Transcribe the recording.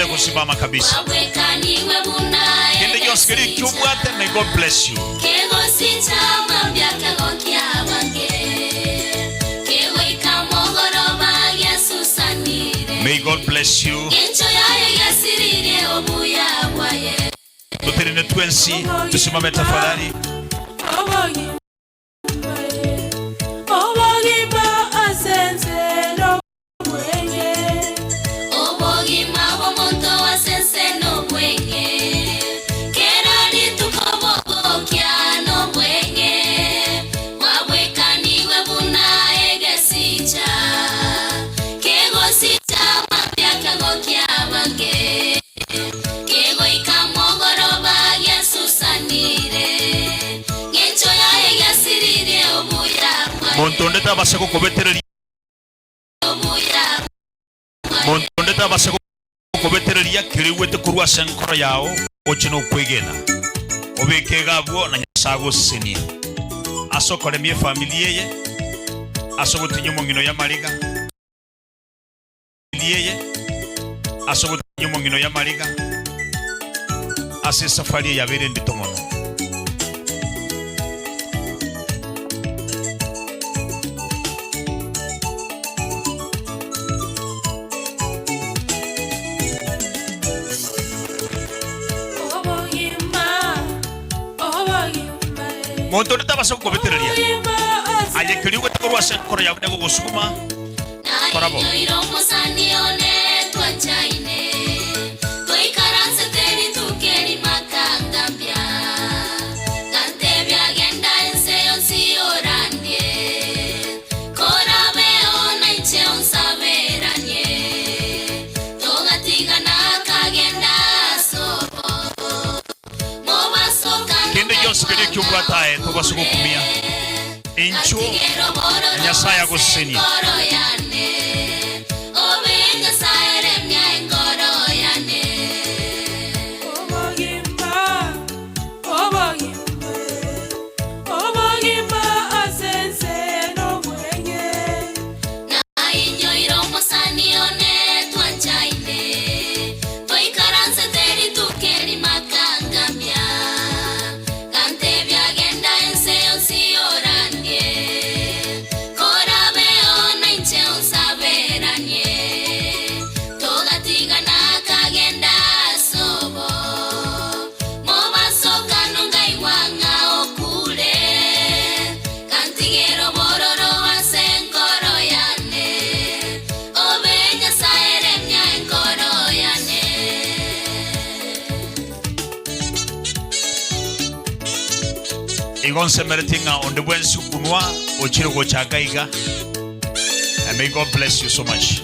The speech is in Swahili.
kusimama kabisa. Kende yoskeri kyubwate, may God bless you. May God bless you. Tuterine twensi, tusimame tafadhali. Montondeta basako kobetereri. Montondeta basako kobetereri yakiriwete kurwa senkoro yao ochino kwegena. Obekega bwo na nyasago senia. Asokole mie familia ye. Asogotinyo mongino ya mariga. Ye. Asogotinyo mongino ya mariga. Ase safari ya bere nditomono. Monto ndeta basako kobetereria. Aye kiriwe tukorwa senkoro ya bnego gusukuma. Korabo. Spiri kyubwatae tobasuko kumia incho nyasaya guseni Igonse meretinga on the buen sukunwa ochiro go chagaiga. And may God bless you so much.